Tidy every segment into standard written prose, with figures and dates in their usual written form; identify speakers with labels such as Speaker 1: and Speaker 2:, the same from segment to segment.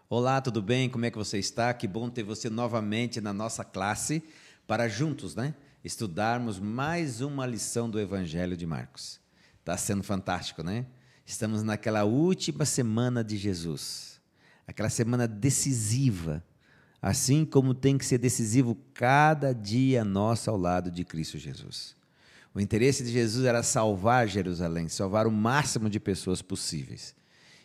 Speaker 1: Olá, tudo bem? Como é que você está? Que bom ter você novamente na nossa classe para juntos, estudarmos mais uma lição do Evangelho de Marcos. Está sendo fantástico, né? Estamos naquela última semana de Jesus, aquela semana decisiva, assim como tem que ser decisivo cada dia nosso ao lado de Cristo Jesus. O interesse de Jesus era salvar Jerusalém, salvar o máximo de pessoas possíveis.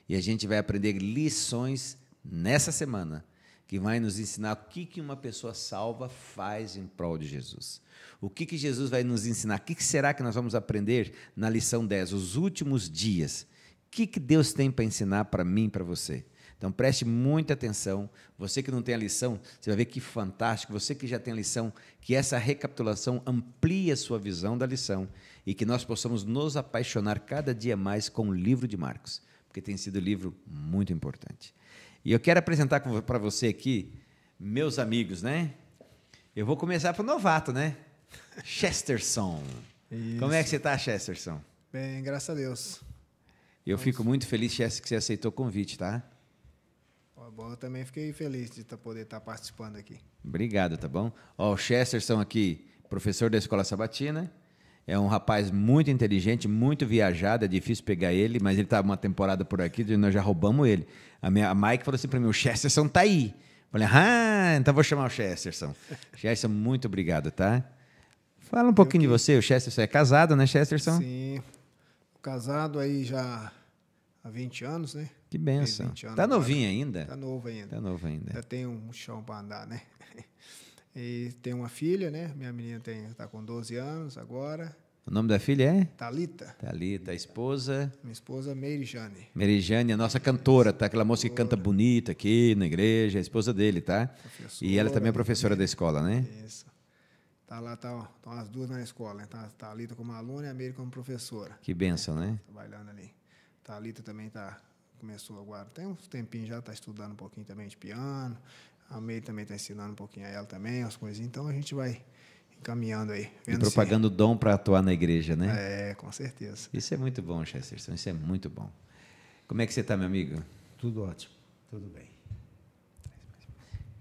Speaker 1: E a gente vai aprender lições nessa semana, que vai nos ensinar o que uma pessoa salva faz em prol de Jesus. O que Jesus vai nos ensinar? O que será que nós vamos aprender na lição 10, os últimos dias? O que Deus tem para ensinar para mim e para você? Então, preste muita atenção. Você que não tem a lição, você vai ver que fantástico. Você que já tem a lição, que essa recapitulação amplie a sua visão da lição e que nós possamos nos apaixonar cada dia mais com o livro de Marcos, porque tem sido um livro muito importante. E eu quero apresentar para você aqui meus amigos, Eu vou começar para o novato, Chesterson.
Speaker 2: Isso.
Speaker 1: Como é que você está, Chesterson?
Speaker 2: Bem, graças a Deus.
Speaker 1: Eu fico muito feliz, Chester, que você aceitou o convite, tá?
Speaker 2: Bom, eu também fiquei feliz de poder estar participando aqui.
Speaker 1: Obrigado, tá bom? O Chesterson aqui, professor da Escola Sabatina, é um rapaz muito inteligente, muito viajado, é difícil pegar ele, mas ele está uma temporada por aqui, nós já roubamos ele. A Mike falou assim para mim, o Chesterson está aí. Falei, então vou chamar o Chesterson. Chesterson, muito obrigado, tá? Fala um pouquinho de você, o Chesterson é casado, né, Chesterson?
Speaker 2: Sim, casado aí já há 20 anos, né?
Speaker 1: Que bênção. Tá novinho ainda?
Speaker 2: Tá novo ainda.
Speaker 1: Tá novo ainda.
Speaker 2: Ainda tem um chão para andar, né? E tem uma filha, né? Minha menina está com 12 anos agora.
Speaker 1: O nome da filha é?
Speaker 2: Thalita.
Speaker 1: Thalita, a esposa?
Speaker 2: Minha esposa, Merijane.
Speaker 1: Merijane, a nossa cantora, tá? Aquela moça que canta bonita aqui na igreja, a esposa dele, tá?
Speaker 2: Professora,
Speaker 1: e ela também é professora da escola, né?
Speaker 2: Isso. Tá lá, estão as duas na escola, né? Tá a Thalita como aluna e a Meire como professora.
Speaker 1: Que bênção, né?
Speaker 2: Trabalhando ali. Thalita também começou agora, tem uns tempinhos já, está estudando um pouquinho também de piano. A Meire também está ensinando um pouquinho a ela também, as coisinhas. Então a gente vai encaminhando aí.
Speaker 1: E propagando o dom para atuar na igreja, né?
Speaker 2: É, com certeza.
Speaker 1: Isso é muito bom, Chesterson, isso é muito bom. Como é que você está, meu amigo?
Speaker 3: Tudo ótimo, tudo bem.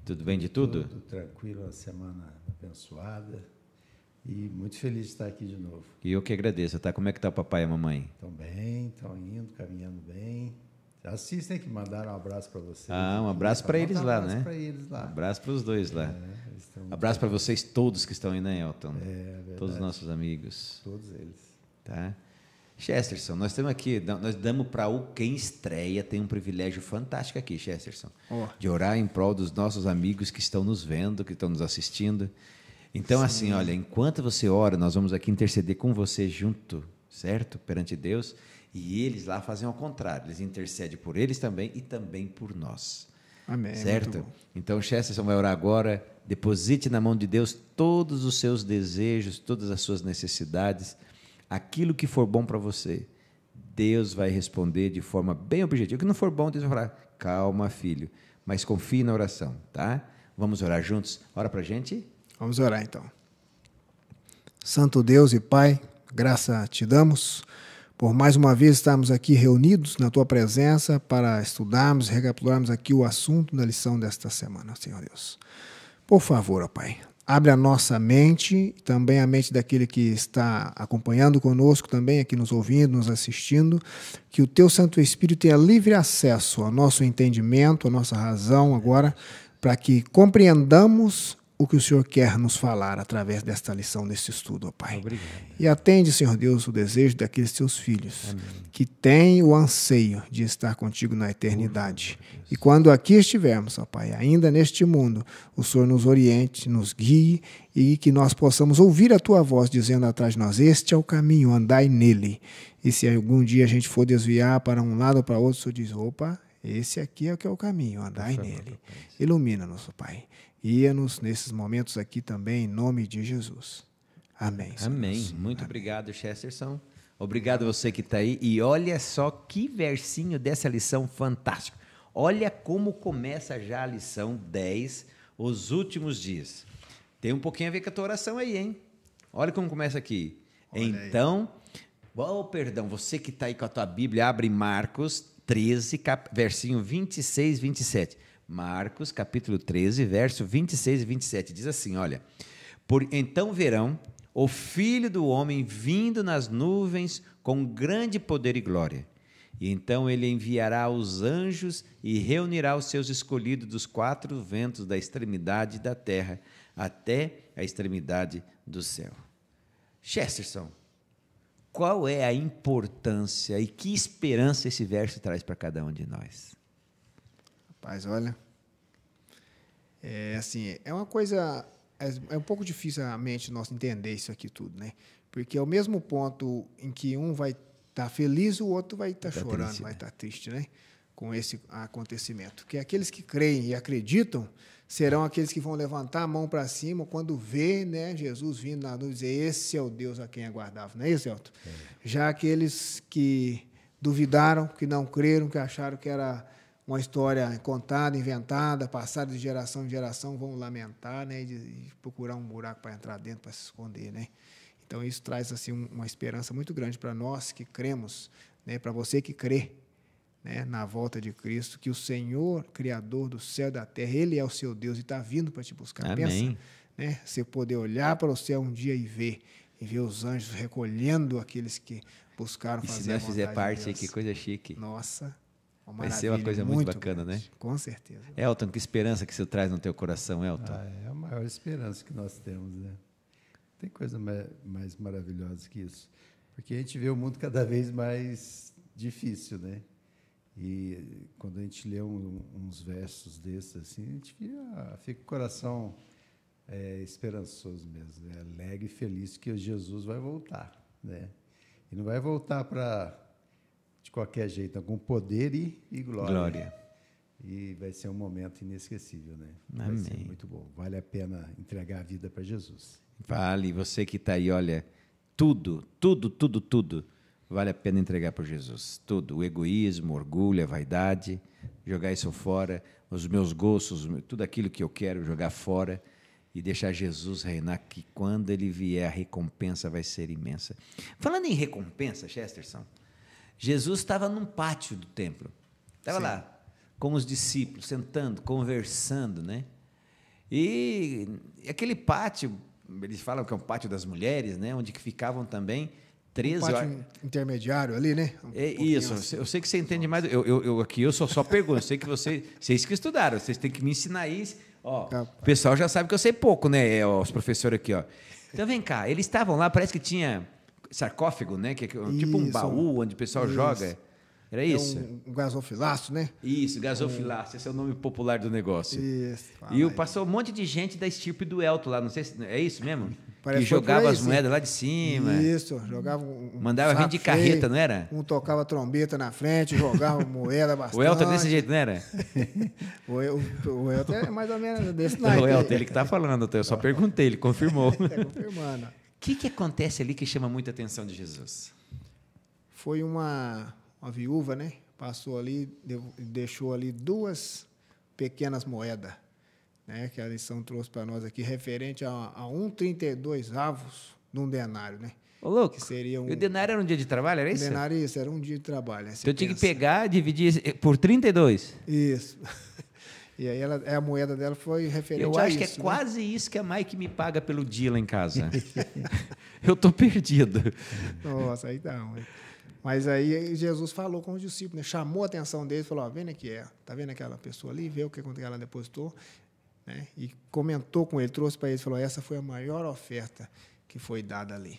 Speaker 1: Tudo bem de tudo?
Speaker 3: Tudo tranquilo, uma semana abençoada e muito feliz de estar aqui de novo.
Speaker 1: E eu que agradeço, tá? Como é que está o papai e a mamãe?
Speaker 3: Estão bem, estão indo, caminhando bem. Assistem que mandaram um abraço para vocês.
Speaker 1: Um abraço para eles lá, né?
Speaker 3: Para eles lá.
Speaker 1: Um abraço para os dois lá. Abraço para vocês todos que estão aí, né, Elton?
Speaker 3: Verdade.
Speaker 1: Todos os nossos amigos.
Speaker 3: Todos eles.
Speaker 1: Tá? Chesterson, nós temos aqui, nós damos para quem estreia, tem um privilégio fantástico aqui, Chesterson, de orar em prol dos nossos amigos que estão nos vendo, que estão nos assistindo. Então, assim, olha, enquanto você ora, nós vamos aqui interceder com você junto, certo? Perante Deus. E eles lá fazem ao contrário, eles intercedem por eles também e também por nós.
Speaker 2: Amém.
Speaker 1: Certo? Então, o Chesterson vai orar agora, deposite na mão de Deus todos os seus desejos, todas as suas necessidades, aquilo que for bom para você, Deus vai responder de forma bem objetiva. O que não for bom, Deus vai falar, calma, filho, mas confie na oração, tá? Vamos orar juntos? Ora para a gente?
Speaker 2: Vamos orar, então. Santo Deus e Pai, graça te damos por mais uma vez estarmos aqui reunidos na Tua presença para estudarmos, recapitularmos aqui o assunto da lição desta semana, Senhor Deus. Por favor, ó Pai, abre a nossa mente, também a mente daquele que está acompanhando conosco, também aqui nos ouvindo, nos assistindo, que o Teu Santo Espírito tenha livre acesso ao nosso entendimento, à nossa razão agora, para que compreendamos o que o Senhor quer nos falar através desta lição, deste estudo, ó Pai.
Speaker 1: Obrigado.
Speaker 2: E atende, Senhor Deus, o desejo daqueles teus filhos,
Speaker 1: Amém,
Speaker 2: que têm o anseio de estar contigo na eternidade. E quando aqui estivermos, ó Pai, ainda neste mundo, o Senhor nos oriente, nos guie e que nós possamos ouvir a tua voz dizendo atrás de nós, este é o caminho, andai nele. E se algum dia a gente for desviar para um lado ou para outro, o Senhor diz, opa, esse aqui é o que é o caminho, andai nele. Ilumina-nos, ó Pai. Guia-nos nesses momentos aqui também, em nome de Jesus. Amém.
Speaker 1: Amém. Muito obrigado, Chesterson. Obrigado você que está aí. E olha só que versinho dessa lição fantástico. Olha como começa já a lição 10, os últimos dias. Tem um pouquinho a ver com a tua oração aí, hein? Olha como começa aqui. Olha então, você que está aí com a tua Bíblia, abre Marcos 13, versinho 26, 27. Marcos, capítulo 13, verso 26 e 27. Diz assim, olha, então verão o Filho do Homem vindo nas nuvens com grande poder e glória. E então ele enviará os anjos e reunirá os seus escolhidos dos 4 ventos da extremidade da terra até a extremidade do céu. Chesterton, qual é a importância e que esperança esse verso traz para cada um de nós?
Speaker 2: Rapaz, olha, é uma coisa, é um pouco difícil a mente nossa entender isso aqui tudo, né? Porque ao mesmo ponto em que um vai estar feliz, o outro vai estar chorando, triste, vai estar triste, né? Com esse acontecimento. Que aqueles que creem e acreditam serão aqueles que vão levantar a mão para cima quando vê, né, Jesus vindo na nuvem e dizer, esse é o Deus a quem aguardava. Não é isso, Elton? É. Já aqueles que duvidaram, que não creram, que acharam que era uma história contada, inventada, passada de geração em geração, vão lamentar, né, e procurar um buraco para entrar dentro, para se esconder, né? Então, isso traz assim, uma esperança muito grande para nós que cremos, né, para você que crê, né, na volta de Cristo, que o Senhor, Criador do céu e da terra, Ele é o seu Deus e está vindo para te buscar.
Speaker 1: Amém.
Speaker 2: Pensa, né, você poder olhar para o céu um dia e ver os anjos recolhendo aqueles que buscaram fazer a vontade de Deus.
Speaker 1: E se nós fizer parte aí, que coisa chique.
Speaker 2: Nossa,
Speaker 1: vai ser uma coisa muito bacana,
Speaker 2: grande,
Speaker 1: né?
Speaker 2: Com certeza.
Speaker 1: Elton, que esperança que você traz no teu coração, Elton?
Speaker 3: É a maior esperança que nós temos, né? Tem coisa mais maravilhosa que isso. Porque a gente vê o mundo cada vez mais difícil, né? E quando a gente lê uns versos desses, assim, a gente fica com o coração esperançoso mesmo, né? Alegre e feliz que Jesus vai voltar, né? E não vai voltar de qualquer jeito, com poder e glória. E vai ser um momento inesquecível, né?
Speaker 1: Amém.
Speaker 3: Vai ser muito bom. Vale a pena entregar a vida para Jesus.
Speaker 1: Vale, você que está aí, olha, tudo vale a pena entregar para Jesus. Tudo, o egoísmo, o orgulho, a vaidade, jogar isso fora, os meus gostos, tudo aquilo que eu quero jogar fora e deixar Jesus reinar, que quando Ele vier, a recompensa vai ser imensa. Falando em recompensa, Chesterton, Jesus estava num pátio do templo, estava lá com os discípulos, sentando, conversando, né? E aquele pátio, eles falam que é um pátio das mulheres, né? Onde que ficavam também 13...
Speaker 2: Um pátio intermediário ali, né?
Speaker 1: Isso, assim. Eu sei que você entende mais. Aqui eu só pergunto, eu sei que vocês que estudaram, vocês têm que me ensinar isso. Ó, o pessoal já sabe que eu sei pouco, né? Os professores aqui, ó. Então vem cá, eles estavam lá, parece que tinha sarcófago, né? Que é tipo um baú onde o pessoal joga. Era isso?
Speaker 2: Um gasofilaço, né?
Speaker 1: Isso, gasofilaço, esse é o nome popular do negócio.
Speaker 2: Isso.
Speaker 1: E passou um monte de gente da estirpe do Elton lá, não sei se é isso mesmo?
Speaker 2: Parece
Speaker 1: que jogava as moedas lá de cima.
Speaker 2: Isso, jogava
Speaker 1: mandava vir de carreta, não era?
Speaker 2: Um tocava trombeta na frente, jogava moeda bastante.
Speaker 1: O Elton é desse jeito, não era?
Speaker 2: o Elton é mais ou menos desse naipe.
Speaker 1: O Elton, ele que está falando, eu só perguntei, ele confirmou.
Speaker 2: Está confirmando.
Speaker 1: O que acontece ali que chama muita atenção de Jesus?
Speaker 2: Foi uma viúva, né? Passou ali, deixou ali 2 pequenas moedas, né? Que a lição trouxe para nós aqui, referente a 1,32 avos de um denário, né?
Speaker 1: Ô, louco,
Speaker 2: que seria
Speaker 1: e o denário era um dia de trabalho, era isso?
Speaker 2: O denário, isso, era um dia de trabalho.
Speaker 1: Então eu tinha que pegar, dividir por 32?
Speaker 2: Isso. E aí a moeda dela foi referente a isso.
Speaker 1: Eu acho que é quase isso que a Mike me paga pelo dia lá em casa. Eu estou perdido.
Speaker 2: Nossa, aí tá ruim. Mas aí Jesus falou com os discípulos, né? Chamou a atenção deles, falou, vendo aqui, tá vendo aquela pessoa ali, vê o que ela depositou, né? E comentou com ele, trouxe para ele, falou, essa foi a maior oferta que foi dada ali.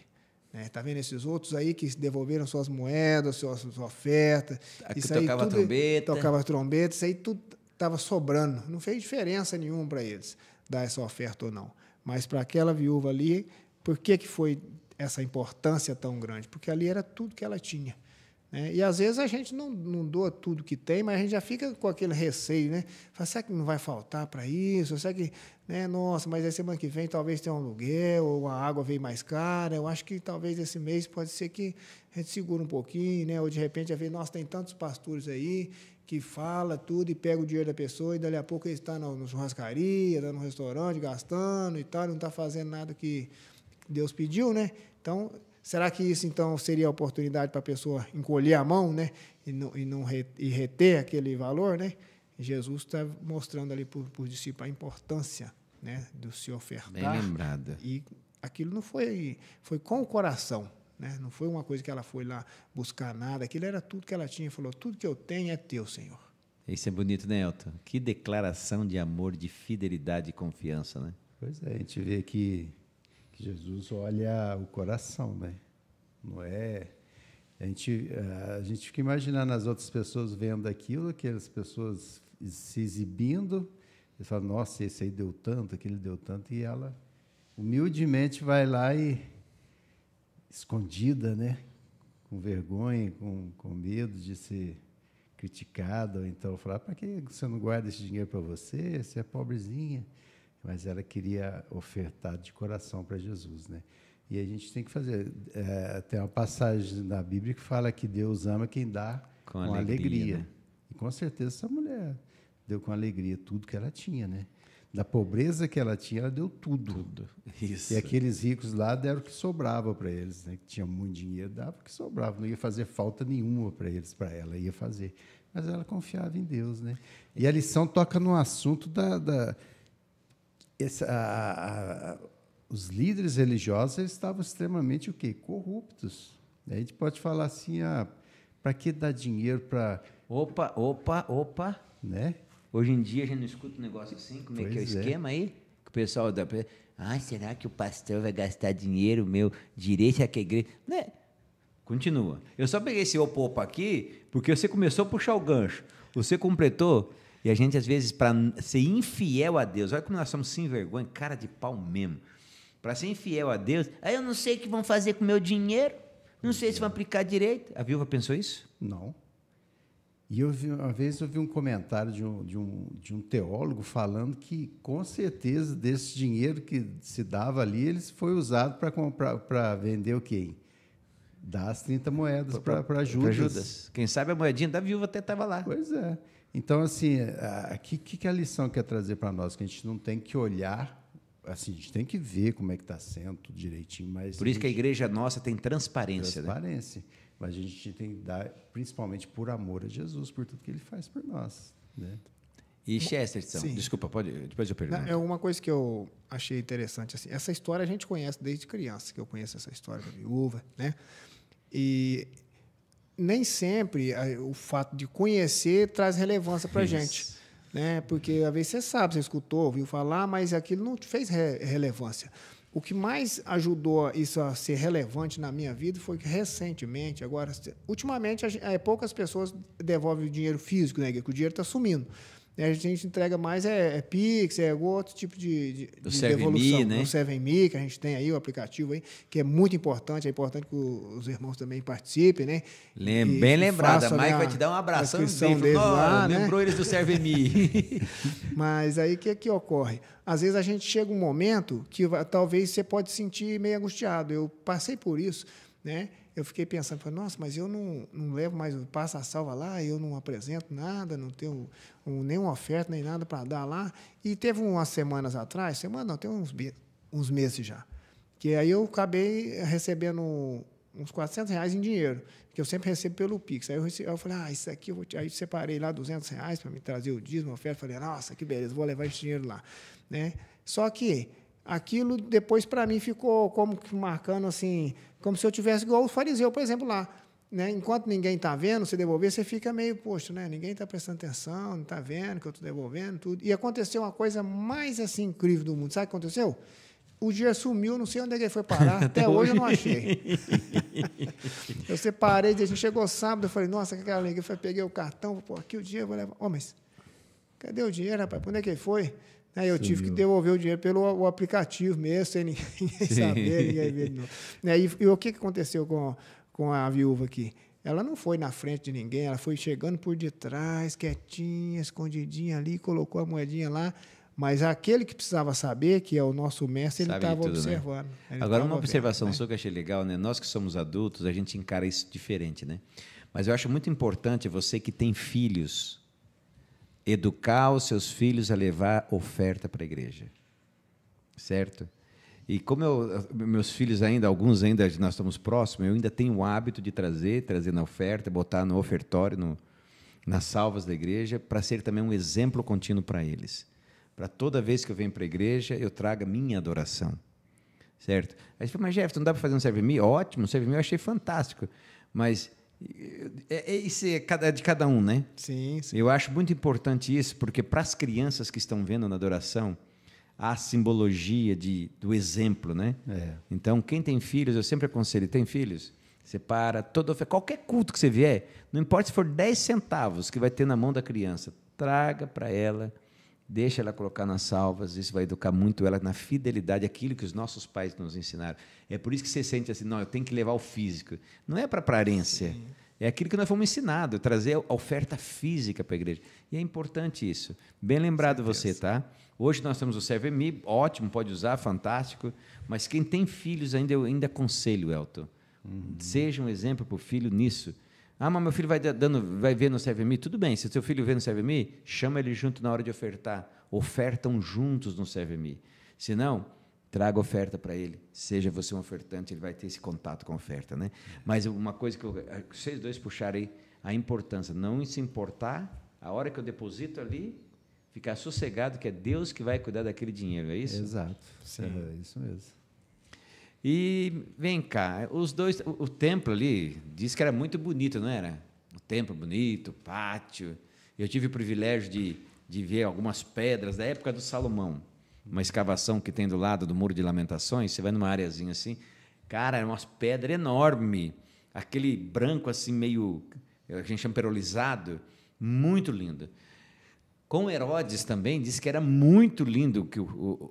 Speaker 2: Tá vendo esses outros aí que devolveram suas moedas, suas ofertas?
Speaker 1: Isso aí tocava trombeta.
Speaker 2: Tocava trombeta, isso aí tudo estava sobrando. Não fez diferença nenhuma para eles dar essa oferta ou não. Mas para aquela viúva ali, por que foi essa importância tão grande? Porque ali era tudo que ela tinha, né? E às vezes a gente não doa tudo que tem, mas a gente já fica com aquele receio, né? Fala, será que não vai faltar para isso? Será que, né? Nossa, mas a semana que vem talvez tenha um aluguel, ou a água veio mais cara. Eu acho que talvez esse mês pode ser que a gente segura um pouquinho, né? Ou de repente, nossa, tem tantos pastores aí que fala tudo e pega o dinheiro da pessoa e dali a pouco ele está na churrascaria, está no restaurante, gastando e tal, não está fazendo nada que Deus pediu, né? Então, será que isso então seria a oportunidade para a pessoa encolher a mão, né? E reter aquele valor, né? Jesus está mostrando ali para os discípulos a importância, né, do se ofertar.
Speaker 1: Bem lembrada.
Speaker 2: E aquilo não foi com o coração, né? Não foi uma coisa que ela foi lá buscar nada. Aquilo era tudo que ela tinha. Falou, tudo que eu tenho é teu, Senhor.
Speaker 1: Isso é bonito, né, Elton? Que declaração de amor, de fidelidade e confiança, né?
Speaker 3: Pois é, a gente vê que Jesus olha o coração, né? Não é... A gente fica imaginando as outras pessoas vendo aquilo, aquelas pessoas se exibindo, e fala, nossa, esse aí deu tanto, aquele deu tanto, e ela humildemente vai lá e, escondida, né? Com vergonha, com medo de ser criticada, ou então falar, para que você não guarda esse dinheiro para você? Você é pobrezinha. Mas ela queria ofertar de coração para Jesus, né? E a gente tem que fazer. Tem uma passagem na Bíblia que fala que Deus ama quem dá com alegria. Né? E com certeza essa mulher deu com alegria tudo que ela tinha, né? Da pobreza que ela tinha, ela deu tudo.
Speaker 1: Isso.
Speaker 3: E aqueles ricos lá deram o que sobrava para eles, né? Que tinha muito dinheiro, dava o que sobrava. Não ia fazer falta nenhuma para eles, para ela, ia fazer. Mas ela confiava em Deus, né? E a lição toca no assunto os líderes religiosos eles estavam extremamente o quê? Corruptos. A gente pode falar assim, para que dar dinheiro para...
Speaker 1: Opa.
Speaker 3: Né?
Speaker 1: Hoje em dia a gente não escuta um negócio assim, como é que é o esquema aí? Que o pessoal dá... será que o pastor vai gastar dinheiro meu direito aqui a igreja? Né? Continua. Eu só peguei esse opa aqui porque você começou a puxar o gancho. Você completou... E a gente, às vezes, para ser infiel a Deus, olha como nós somos sem vergonha, cara de pau mesmo. Para ser infiel a Deus, aí eu não sei o que vão fazer com o meu dinheiro, não sei se vão aplicar direito. A viúva pensou isso?
Speaker 3: Não. E uma vez eu vi um comentário de um teólogo falando que, com certeza, desse dinheiro que se dava ali, ele foi usado para vender o quê? Dar as 30 moedas para Judas.
Speaker 1: Quem sabe a moedinha da viúva até estava lá.
Speaker 3: Pois é. Então, assim, que a lição quer trazer para nós? Que a gente não tem que olhar, assim, a gente tem que ver como é que está sendo tudo direitinho. Mas
Speaker 1: por isso que a igreja nossa tem transparência.
Speaker 3: Transparência. Né? Mas a gente tem que dar, principalmente por amor a Jesus, por tudo que Ele faz por nós. Né?
Speaker 1: E Chesterton, desculpa, depois eu pergunto.
Speaker 2: É uma coisa que eu achei interessante. Assim, essa história a gente conhece desde criança, que eu conheço essa história da viúva, né? E... nem sempre o fato de conhecer traz relevância para a gente. Né? Porque, às vezes, você sabe, você escutou, ouviu falar, mas aquilo não te fez relevância. O que mais ajudou isso a ser relevante na minha vida foi que, recentemente, ultimamente, poucas pessoas devolvem o dinheiro físico, né? Que o dinheiro está sumindo. A gente entrega mais Pix, outro tipo de devolução.
Speaker 1: Né?
Speaker 2: O Serve.me, que a gente tem aí, o aplicativo aí, que é muito importante. É importante que os irmãos também participem, né?
Speaker 1: Bem lembrado. A Mike vai te dar um abração. Lembrou eles do Serve.me.
Speaker 2: Mas aí, o que ocorre? Às vezes, a gente chega um momento que talvez você pode se sentir meio angustiado. Eu passei por isso, né? Eu fiquei pensando, nossa, mas eu não levo mais, passo a salva lá, eu não apresento nada, não tenho nenhuma oferta, nem nada para dar lá. E teve umas semanas atrás, tem uns meses já, que aí eu acabei recebendo uns R$400 em dinheiro, que eu sempre recebo pelo Pix. Aí eu falei, isso aqui, aí separei lá R$200 para me trazer o dízimo, a oferta. Falei, nossa, que beleza, vou levar esse dinheiro lá. Né? Só que aquilo depois para mim ficou como que marcando assim, como se eu tivesse igual o fariseu, por exemplo, lá. Né? Enquanto ninguém está vendo, você devolver, você fica meio, poxa, né? Ninguém está prestando atenção, não está vendo que eu estou devolvendo tudo. E aconteceu uma coisa mais assim incrível do mundo. Sabe o que aconteceu? O dinheiro sumiu, não sei onde é que ele foi parar, até hoje eu não achei. Eu separei, a gente chegou sábado, eu falei, nossa, que alegria. Eu peguei o cartão, pô, aqui o dinheiro, vou levar. Mas cadê o dinheiro, rapaz? Para onde é que ele foi? Aí eu tive que devolver o dinheiro pelo aplicativo mesmo, sem ninguém saber, ninguém ver de novo. E o que aconteceu com a viúva aqui? Ela não foi na frente de ninguém, ela foi chegando por detrás, quietinha, escondidinha ali, colocou a moedinha lá, mas aquele que precisava saber, que é o nosso mestre, ele estava observando.
Speaker 1: Né? Agora, uma observação sua que eu achei legal, né? Nós que somos adultos, a gente encara isso diferente, né? Mas eu acho muito importante você que tem filhos, educar os seus filhos a levar oferta para a igreja, certo? E como meus filhos ainda, alguns ainda, nós estamos próximos, eu ainda tenho o hábito de trazer na oferta, botar no ofertório, nas salvas da igreja, para ser também um exemplo contínuo para eles. Para toda vez que eu venho para a igreja, eu trago a minha adoração. Certo? Aí você fala, mas Jefferson, não dá para fazer um Serve Me? Ótimo, um Serve Me eu achei fantástico. Mas isso é de cada um, né?
Speaker 2: Sim, sim.
Speaker 1: Eu acho muito importante isso, porque para as crianças que estão vendo na adoração, há a simbologia do exemplo, né? Então, quem tem filhos, eu sempre aconselho, tem filhos? Separa qualquer culto que você vier, não importa se for 10 centavos que vai ter na mão da criança, traga para ela, deixa ela colocar nas salvas, isso vai educar muito ela na fidelidade, aquilo que os nossos pais nos ensinaram. É por isso que você sente assim, não, eu tenho que levar o físico. Não é para aparência, é aquilo que nós fomos ensinados, trazer a oferta física para a igreja. E é importante isso. Bem lembrado você, tá? Hoje nós temos o Serve Me, ótimo, pode usar, fantástico, mas quem tem filhos eu ainda aconselho, Elton, seja um exemplo para o filho nisso. Ah, mas meu filho vai ver no Serve Me. Tudo bem, se o seu filho vê no Serve Me, chama ele junto na hora de ofertar. Ofertam juntos no Serve Me. Se não, traga oferta para ele. Seja você um ofertante, ele vai ter esse contato com a oferta, né? Mas uma coisa que vocês dois puxarem aí, a importância, não se importar, a hora que eu deposito ali, ficar sossegado que é Deus que vai cuidar daquele dinheiro, é isso?
Speaker 3: Exato, é isso mesmo.
Speaker 1: E vem cá, os dois, o templo ali, diz que era muito bonito, não era? O templo bonito, o pátio. Eu tive o privilégio de ver algumas pedras da época do Salomão, uma escavação que tem do lado do Muro de Lamentações, você vai numa areazinha assim, cara, eram umas pedras enormes, aquele branco assim meio, a gente chama perolizado, muito lindo. Com Herodes também, diz que era muito lindo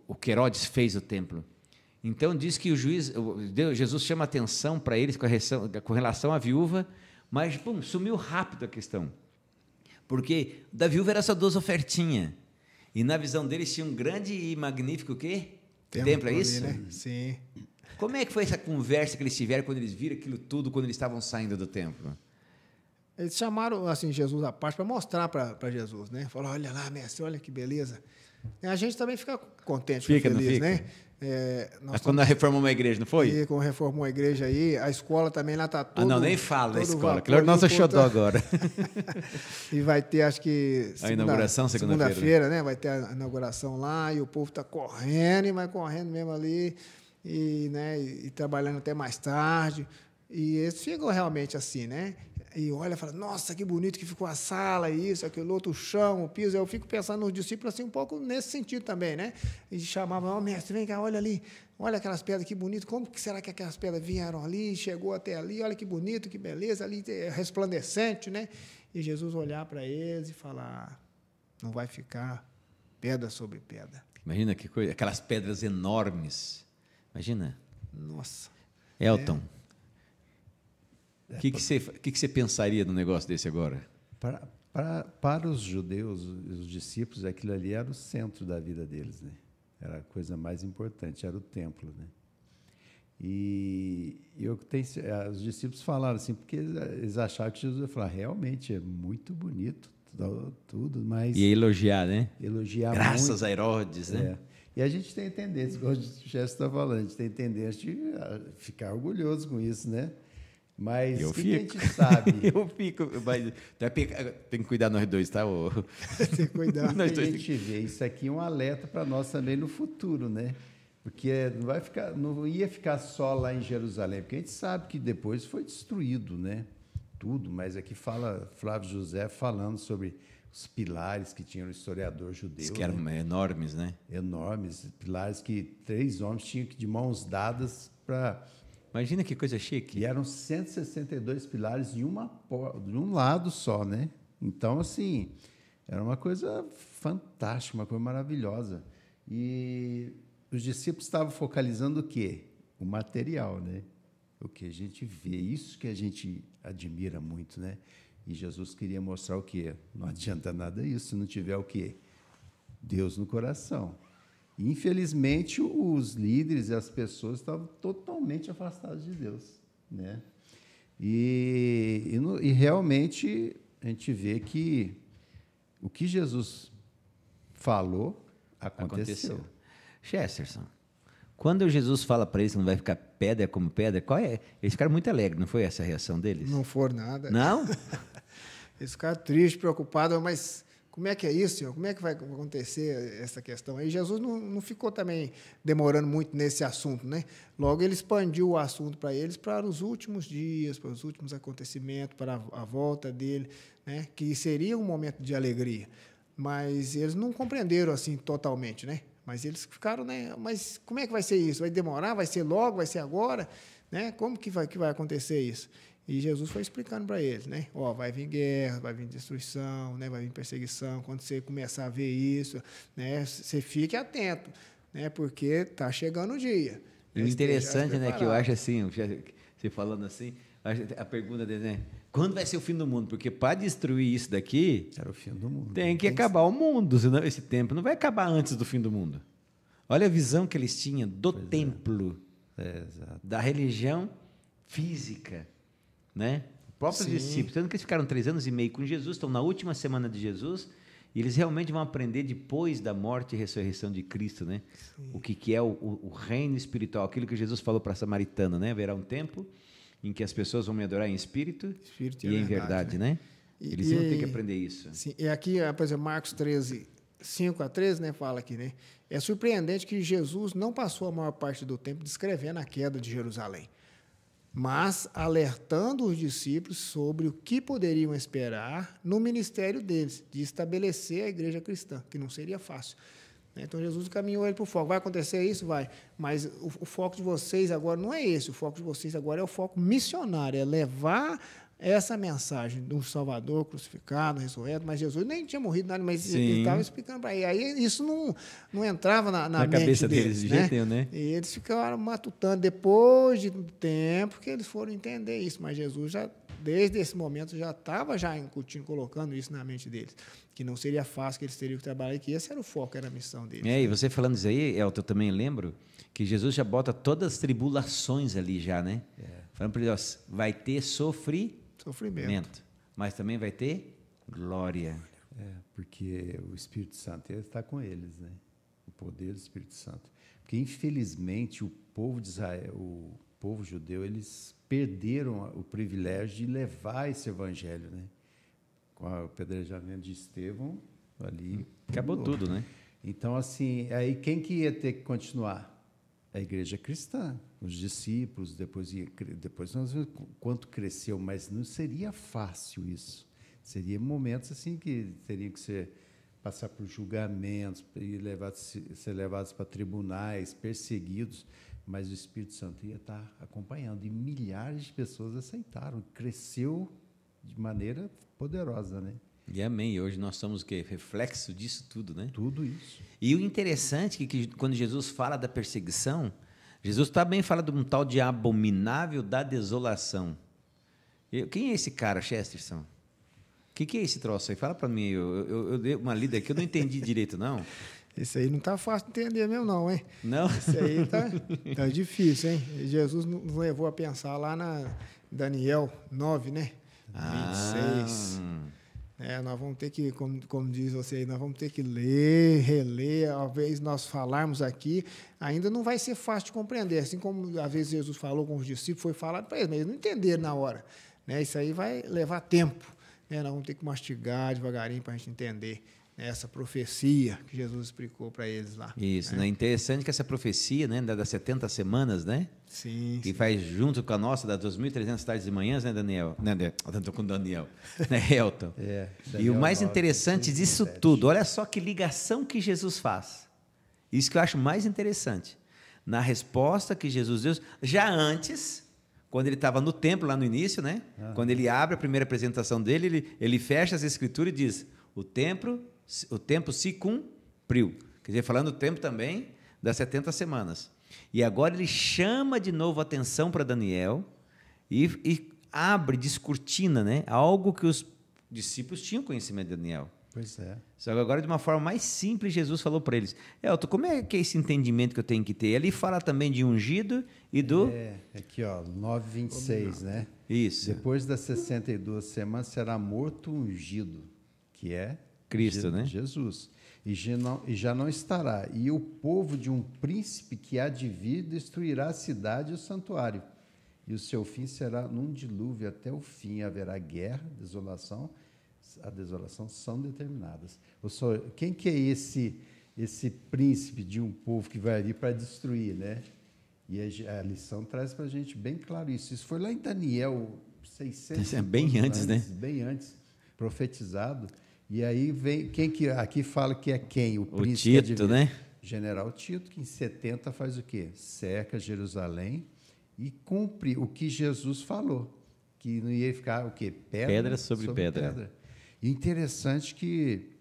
Speaker 1: o que Herodes fez o templo. Então, diz que Jesus chama atenção para eles com relação à viúva, mas sumiu rápido a questão. Porque da viúva era só 2 ofertinhas. E na visão deles tinha um grande e magnífico o quê? Templo, é isso?
Speaker 2: Ali, né? Sim.
Speaker 1: Como é que foi essa conversa que eles tiveram quando eles viram aquilo tudo, quando eles estavam saindo do templo?
Speaker 2: Eles chamaram assim, Jesus à parte para mostrar para Jesus, né? Falaram, olha lá, mestre, olha que beleza. E a gente também fica contente, fica feliz, não fica? Né?
Speaker 1: Mas quando reformou uma igreja, não foi?
Speaker 2: E quando reformou a igreja aí, a escola também lá está toda.
Speaker 1: Não, nem fala da escola, que é o nosso xodó agora.
Speaker 2: E vai ter, acho que.
Speaker 1: A inauguração
Speaker 2: segunda-feira, né? Vai ter a inauguração lá e o povo está correndo e vai correndo mesmo ali, e trabalhando até mais tarde. E eles ficam realmente assim, né? E olha, fala, nossa, que bonito que ficou a sala, isso, aquilo outro, o chão, o piso. Eu fico pensando nos discípulos assim, um pouco nesse sentido também, né? E chamavam, mestre, vem cá, olha ali, olha aquelas pedras, que bonito, como que será que aquelas pedras vieram ali, chegou até ali, olha que bonito, que beleza, ali resplandecente, né? E Jesus olhar para eles e falar, não vai ficar pedra sobre pedra.
Speaker 1: Imagina que coisa, aquelas pedras enormes. Imagina.
Speaker 2: Nossa.
Speaker 1: Elton. O que você pensaria num negócio desse agora?
Speaker 3: Para os judeus, os discípulos, aquilo ali era o centro da vida deles, né? Era a coisa mais importante, era o templo, né? E os discípulos falaram assim, porque eles achavam que Jesus ia falar, realmente é muito bonito, tudo, mas...
Speaker 1: E elogiar, né?
Speaker 3: Elogiar
Speaker 1: Graças
Speaker 3: muito.
Speaker 1: a Herodes, né?
Speaker 3: E a gente tem tendência, igual o Gesto está falando, a gente tem tendência de ficar orgulhoso com isso, né? Mas o que a gente sabe...
Speaker 1: Eu fico, mas tem que cuidar nós dois, tá?
Speaker 2: Tem que cuidar.
Speaker 3: A gente vê isso aqui é um alerta para nós também no futuro, né? Porque não ia ficar só lá em Jerusalém, porque a gente sabe que depois foi destruído, né? Tudo, mas aqui fala Flávio José falando sobre os pilares que tinha o historiador judeu. Diz
Speaker 1: que eram enormes, né?
Speaker 3: Enormes, pilares que 3 homens tinham que de mãos dadas para...
Speaker 1: Imagina que coisa chique.
Speaker 3: E eram 162 pilares de um lado só, né? Então, assim, era uma coisa fantástica, uma coisa maravilhosa. E os discípulos estavam focalizando o quê? O material, né? O que a gente vê, isso que a gente admira muito, né? E Jesus queria mostrar o quê? Não adianta nada isso se não tiver o quê? Deus no coração. Infelizmente, os líderes e as pessoas estavam totalmente afastados de Deus, né? E realmente a gente vê que o que Jesus falou aconteceu.
Speaker 1: Chesterton, quando Jesus fala para eles que não vai ficar pedra como pedra, qual é? Eles ficaram muito alegres, não foi essa a reação deles?
Speaker 2: Não for nada.
Speaker 1: Não?
Speaker 2: Eles ficaram tristes, preocupados, mas como é que é isso, Senhor? Como é que vai acontecer essa questão aí? Jesus não ficou também demorando muito nesse assunto, né? Logo ele expandiu o assunto para eles, para os últimos dias, para os últimos acontecimentos, para a volta dele, né? Que seria um momento de alegria. Mas eles não compreenderam assim totalmente, né? Mas eles ficaram, né? Mas como é que vai ser isso? Vai demorar? Vai ser logo? Vai ser agora? Né? Como que vai acontecer isso? E Jesus foi explicando para eles, né? Ó, vai vir guerra, vai vir destruição, né? Vai vir perseguição. Quando você começar a ver isso, né? Você fique atento, né? Porque está chegando o dia.
Speaker 1: E o interessante, né? Que eu acho assim, você falando assim, a pergunta dele, né? Quando vai ser o fim do mundo? Porque para destruir isso daqui,
Speaker 3: Era o fim do mundo.
Speaker 1: tem que acabar o mundo, senão esse tempo não vai acabar antes do fim do mundo. Olha a visão que eles tinham do templo, da religião física, né? Os próprios discípulos, tanto que eles ficaram 3 anos e meio com Jesus, estão na última semana de Jesus, e eles realmente vão aprender depois da morte e ressurreição de Cristo, né? O que é o reino espiritual, aquilo que Jesus falou para a samaritana, né? Haverá um tempo em que as pessoas vão me adorar em espírito e em verdade, né? Eles iam ter que aprender isso.
Speaker 2: Sim, e aqui, por exemplo, Marcos 13, 5 a 13, né, fala aqui, né? É surpreendente que Jesus não passou a maior parte do tempo descrevendo a queda de Jerusalém, mas alertando os discípulos sobre o que poderiam esperar no ministério deles, de estabelecer a igreja cristã, que não seria fácil. Então, Jesus caminhou ele para o foco. Vai acontecer isso? Vai. Mas o foco de vocês agora não é esse. O foco de vocês agora é o foco missionário, é levar essa mensagem do Salvador crucificado, ressurreto, mas Jesus nem tinha morrido nada, mas ele estava explicando para ele. Aí isso não entrava na mente
Speaker 1: cabeça deles, de jeito nenhum, né?
Speaker 2: E eles ficaram matutando depois de um tempo que eles foram entender isso, mas Jesus já, desde esse momento, já estava incutindo, colocando isso na mente deles, que não seria fácil, que eles teriam que trabalhar, que esse era o foco, era a missão deles.
Speaker 1: E você falando isso aí, Elton, eu também lembro que Jesus já bota todas as tribulações ali já, né? Falando para eles, vai ter sofrimento, mas também vai ter glória.
Speaker 3: Porque o Espírito Santo está com eles, né? O poder do Espírito Santo. Porque, infelizmente, o povo de Israel, o povo judeu, eles perderam o privilégio de levar esse evangelho, né? Com o apedrejamento de Estevão, ali...
Speaker 1: Acabou tudo, né?
Speaker 3: Então, assim, aí quem que ia ter que continuar? A igreja cristã, os discípulos, depois nós vimos quanto cresceu, mas não seria fácil isso. Seria momentos assim que teriam que passar por julgamentos, ser levados para tribunais, perseguidos, mas o Espírito Santo ia estar acompanhando, e milhares de pessoas aceitaram, cresceu de maneira poderosa, né?
Speaker 1: E amém. Hoje nós somos o quê? Reflexo disso tudo, né?
Speaker 3: Tudo isso.
Speaker 1: E o interessante é que quando Jesus fala da perseguição, Jesus também fala de um tal de abominável da desolação. Quem é esse cara, Chesterton? O que é esse troço aí? Fala para mim. Eu dei uma lida aqui, eu não entendi direito, não.
Speaker 2: Esse aí não está fácil de entender mesmo, não, hein?
Speaker 1: Não?
Speaker 2: Esse aí tá difícil, hein? Jesus nos levou a pensar lá na Daniel 9, né? 26. Nós vamos ter que, como diz você aí, nós vamos ter que ler, reler. Às vezes nós falarmos aqui, ainda não vai ser fácil de compreender. Assim como às vezes Jesus falou com os discípulos, foi falado para eles, mas eles não entenderam na hora. Isso aí vai levar tempo. Nós vamos ter que mastigar devagarinho para a gente entender essa profecia que Jesus explicou para eles lá.
Speaker 1: Isso, né? Interessante que essa profecia, né, das 70 semanas, né?
Speaker 2: Sim.
Speaker 1: Que faz junto com a nossa, das 2.300 tardes e manhãs, né, Daniel? Estou com o Daniel, né, Elton? E o mais interessante disso tudo, olha só que ligação que Jesus faz. Isso que eu acho mais interessante. Na resposta que Jesus deu, já antes, quando ele estava no templo, lá no início, né? Quando ele abre a primeira apresentação dele, ele fecha as escrituras e diz, o tempo se cumpriu. Quer dizer, falando do tempo também das 70 semanas. E agora ele chama de novo a atenção para Daniel e abre, descortina, né? Algo que os discípulos tinham conhecimento de Daniel.
Speaker 3: Pois é.
Speaker 1: Só que agora, de uma forma mais simples, Jesus falou para eles, Elton, como é que é esse entendimento que eu tenho que ter? Ele fala também de ungido e do...
Speaker 3: Aqui, ó, 9:26, né?
Speaker 1: Isso.
Speaker 3: Depois das 62 semanas será morto ungido, que é
Speaker 1: Cristo, né?
Speaker 3: Jesus. E já não estará. E o povo de um príncipe que há de vir destruirá a cidade e o santuário. E o seu fim será num dilúvio até o fim. Haverá guerra, desolação, a desolação são determinadas. Quem que é esse príncipe de um povo que vai ali para destruir, né? E a lição traz para a gente bem claro isso. Isso foi lá em Daniel 600
Speaker 1: bem antes, né?
Speaker 3: Bem antes, profetizado. E aí vem quem que aqui fala que é quem? O príncipe
Speaker 1: Tito, né?
Speaker 3: General Tito, que em 70 faz o quê? Cerca Jerusalém e cumpre o que Jesus falou, que não ia ficar o quê?
Speaker 1: Pedra sobre pedra.
Speaker 3: E interessante que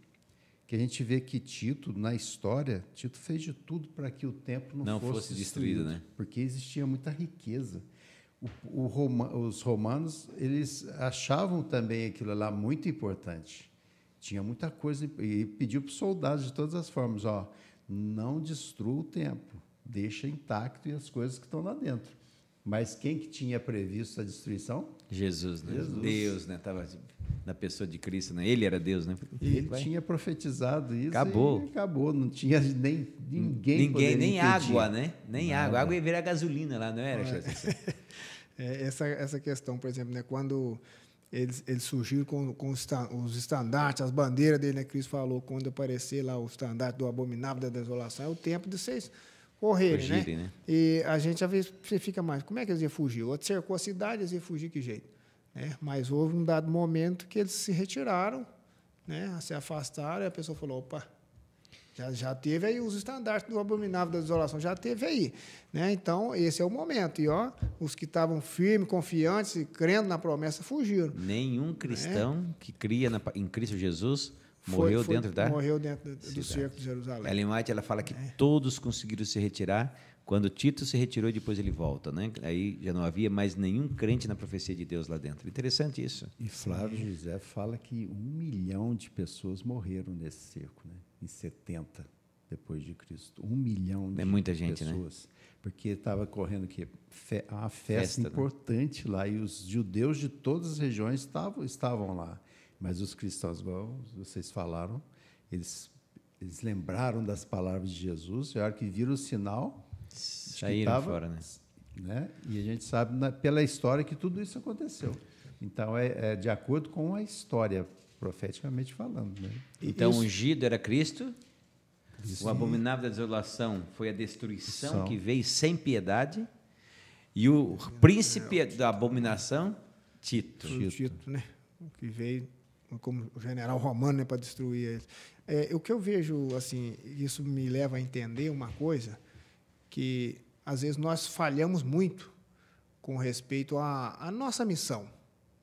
Speaker 3: a gente vê que Tito, na história, Tito fez de tudo para que o templo não fosse destruído,
Speaker 1: né?
Speaker 3: Porque existia muita riqueza. Os romanos, eles achavam também aquilo lá muito importante. Tinha muita coisa, e pediu para os soldados de todas as formas, ó, não destrua o templo, deixa intacto e as coisas que estão lá dentro. Mas quem que tinha previsto a destruição?
Speaker 1: Jesus, né?
Speaker 3: Jesus.
Speaker 1: Deus, né? Estava na pessoa de Cristo, né? Ele era Deus, né?
Speaker 3: Ele tinha profetizado isso
Speaker 1: acabou.
Speaker 3: E acabou. Não tinha ninguém
Speaker 1: nem
Speaker 3: impedir.
Speaker 1: água, né? Nem água. A água ia virar gasolina lá, não era?
Speaker 2: Essa questão, por exemplo, né? Quando eles surgiram com os estandartes, as bandeiras dele, né? Cristo falou, quando aparecer lá o estandarte do abominável da desolação, é o tempo de vocês fugirem, né? E a gente, às vezes, você fica mais, como é que eles iam fugir? O outro cercou a cidade, eles iam fugir que jeito? Né? Mas houve um dado momento que eles se retiraram, né? Se afastaram, e a pessoa falou, opa, já teve aí os estandartes do abominável da desolação, já teve aí. Né? Então, esse é o momento. E ó, os que estavam firmes, confiantes e crendo na promessa fugiram.
Speaker 1: Nenhum cristão que cria em Cristo Jesus morreu dentro
Speaker 2: do cerco de Jerusalém.
Speaker 1: Ellen White, ela fala que todos conseguiram se retirar. Quando Tito se retirou e depois ele volta, né? Aí já não havia mais nenhum crente na profecia de Deus lá dentro. Interessante isso.
Speaker 3: E Flávio José fala que 1 milhão de pessoas morreram nesse cerco, né? Em 70 depois de Cristo. 1 milhão de
Speaker 1: muita gente,
Speaker 3: pessoas. Né? Porque estava correndo uma festa importante, né? Lá e os judeus de todas as regiões estavam lá. Mas os cristãos, igual vocês falaram, eles lembraram das palavras de Jesus, e a hora que viram o sinal,
Speaker 1: saíram fora,
Speaker 3: né? E a gente sabe pela história que tudo isso aconteceu. Então é de acordo com a história, profeticamente falando, né?
Speaker 1: Então, o ungido era Cristo. Isso. O abominável da desolação foi a destruição que veio sem piedade. E o príncipe da abominação, Tito.
Speaker 2: Tito, né? Que veio como general romano, né, para destruir eles. O que eu vejo, assim, isso me leva a entender uma coisa, que às vezes nós falhamos muito com respeito à nossa missão.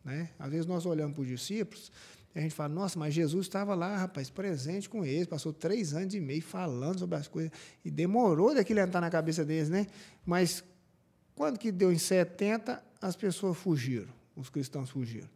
Speaker 2: Né? Às vezes nós olhamos para os discípulos e a gente fala, nossa, mas Jesus estava lá, rapaz, presente com eles, passou 3 anos e meio falando sobre as coisas, e demorou daquilo entrar na cabeça deles, né? Mas quando que deu em 70, as pessoas fugiram, os cristãos fugiram.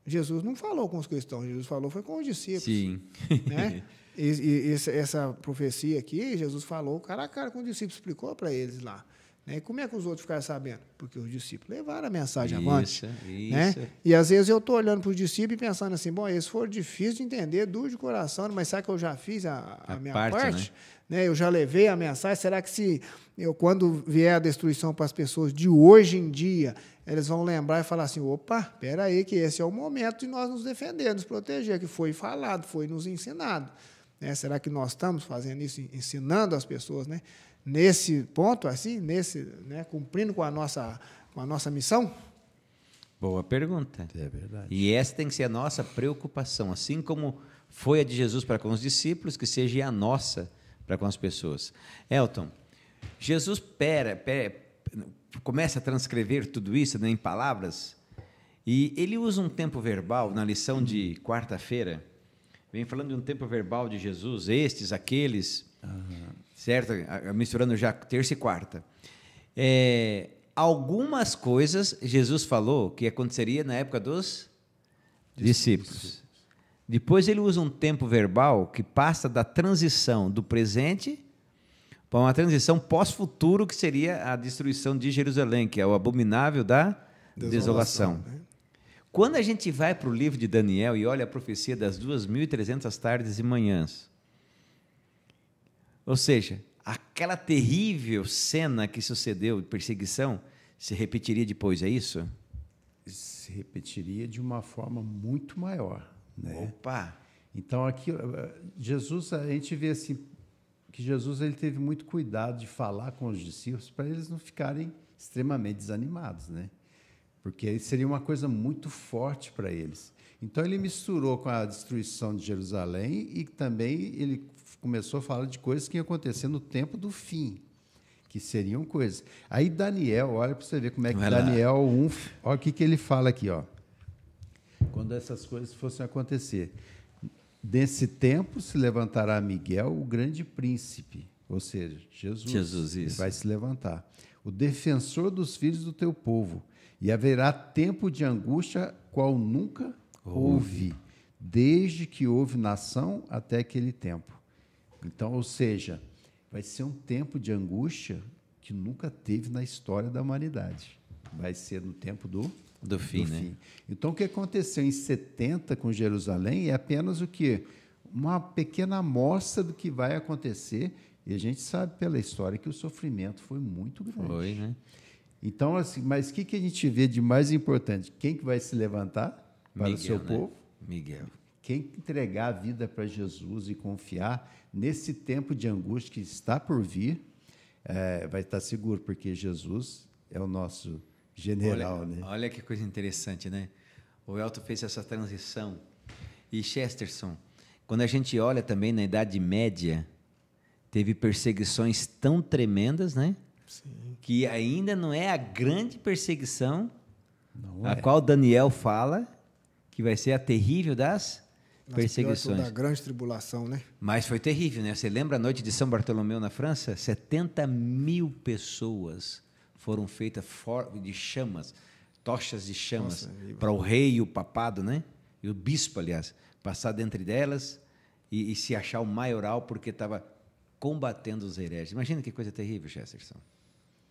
Speaker 2: Jesus não falou com os cristãos, Jesus falou foi com os discípulos.
Speaker 1: Sim.
Speaker 2: Né? E essa profecia aqui, Jesus falou cara a cara com os discípulos, explicou para eles lá. Né? Como é que os outros ficaram sabendo? Porque os discípulos levaram a mensagem avante. Né? E às vezes eu estou olhando para os discípulos e pensando assim, bom, eles foram difíceis de entender, duro de coração, mas sabe que eu já fiz a minha parte? Né? Eu já levei a mensagem, será que quando vier a destruição para as pessoas de hoje em dia, eles vão lembrar e falar assim, opa, espera aí que esse é o momento de nós nos defender, nos proteger, que foi falado, foi nos ensinado. Né? Será que nós estamos fazendo isso, ensinando as pessoas, né? Nesse ponto, assim, né, cumprindo com a nossa missão?
Speaker 1: Boa pergunta.
Speaker 3: É verdade.
Speaker 1: E essa tem que ser a nossa preocupação, assim como foi a de Jesus para com os discípulos, que seja a nossa para com as pessoas. Elton, Jesus começa a transcrever tudo isso, né, em palavras, e ele usa um tempo verbal na lição de quarta-feira, vem falando de um tempo verbal de Jesus, estes, aqueles, certo? Misturando já terça e quarta. Algumas coisas Jesus falou que aconteceria na época dos discípulos. Depois ele usa um tempo verbal que passa da transição do presente para uma transição pós-futuro, que seria a destruição de Jerusalém, que é o abominável da desolação. Né? Quando a gente vai para o livro de Daniel e olha a profecia das 2.300 tardes e manhãs, ou seja, aquela terrível cena que sucedeu de perseguição se repetiria depois, é isso?
Speaker 3: Se repetiria de uma forma muito maior. né?
Speaker 1: Opa!
Speaker 3: Então, aqui, Jesus, a gente vê assim, que Jesus ele teve muito cuidado de falar com os discípulos para eles não ficarem extremamente desanimados, né? Porque aí seria uma coisa muito forte para eles. Então, ele misturou com a destruição de Jerusalém e também ele começou a falar de coisas que iam acontecer no tempo do fim, que seriam coisas. Aí, Daniel, olha para você ver como é que Daniel 1, olha o que ele fala aqui, ó. Quando essas coisas fossem acontecer. Nesse tempo se levantará Miguel, o grande príncipe, ou seja, Jesus
Speaker 1: isso.
Speaker 3: vai se levantar, o defensor dos filhos do teu povo, e haverá tempo de angústia qual nunca houve, desde que houve nação até aquele tempo. Então, ou seja, vai ser um tempo de angústia que nunca teve na história da humanidade. Vai ser no tempo do fim, né? Então, o que aconteceu em 70 com Jerusalém é apenas o quê? Uma pequena amostra do que vai acontecer. E a gente sabe pela história que o sofrimento foi muito grande.
Speaker 1: Foi, né?
Speaker 3: Então, assim, mas o que a gente vê de mais importante? Quem que vai se levantar para o seu povo?
Speaker 1: Miguel.
Speaker 3: Quem entregar a vida para Jesus e confiar nesse tempo de angústia que está por vir, vai estar seguro, porque Jesus é o nosso general, né?
Speaker 1: Olha que coisa interessante, né? O Elton fez essa transição. E Chesterton, quando a gente olha também na Idade Média, teve perseguições tão tremendas, né?
Speaker 2: Sim.
Speaker 1: Que ainda não é a grande perseguição
Speaker 3: Não
Speaker 1: a
Speaker 3: é.
Speaker 1: qual Daniel fala que vai ser a terrível das
Speaker 2: Nas
Speaker 1: perseguições.
Speaker 2: da grande tribulação, né?
Speaker 1: Mas foi terrível, né? Você lembra a noite de São Bartolomeu na França? 70 mil pessoas foram feitas de chamas, tochas de chamas, para o rei e o papado, né? E o bispo, aliás, passar dentre delas e se achar o maioral porque estava combatendo os hereges. Imagina que coisa terrível, Chesterton.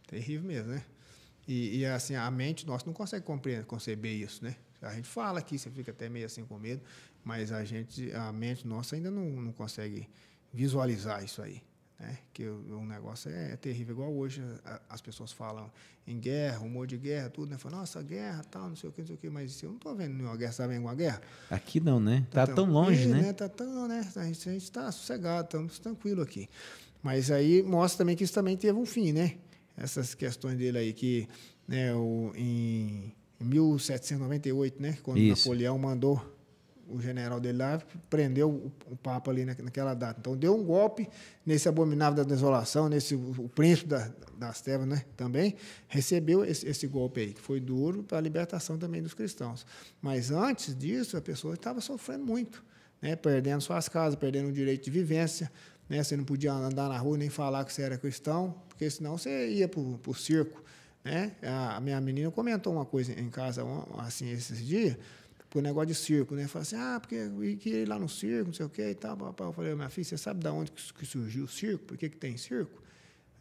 Speaker 2: Terrível mesmo, né? E assim, a mente nossa não consegue conceber isso, né? A gente fala aqui, você fica até meio assim com medo, mas a mente nossa ainda não consegue visualizar isso aí, né? Que o negócio é terrível, igual hoje as pessoas falam em guerra, rumor de guerra, tudo, né? Falam, nossa, guerra, tal, não sei o que, mas eu não estou vendo nenhuma guerra, sabe nenhuma guerra?
Speaker 1: Aqui não, né? Tá tão longe, né?
Speaker 2: Tá tão, né? A gente está sossegado, estamos tranquilo aqui. Mas aí mostra também que isso também teve um fim, né? Essas questões dele aí, que né, em 1798, né, quando Napoleão mandou o general dele lá, prendeu o Papa ali naquela data. Então, deu um golpe nesse abominável da desolação, o príncipe das trevas, né, também recebeu esse golpe aí, que foi duro para a libertação também dos cristãos. Mas antes disso, a pessoa estava sofrendo muito, né, perdendo suas casas, perdendo o direito de vivência, né, você não podia andar na rua nem falar que você era cristão, porque senão você ia para o circo, né? A minha menina comentou uma coisa em casa assim esses dias, por negócio de circo, né? Falou assim, porque eu queria ir lá no circo, não sei o que e tal. Eu falei, minha filha, você sabe de onde que surgiu o circo? Por que tem circo?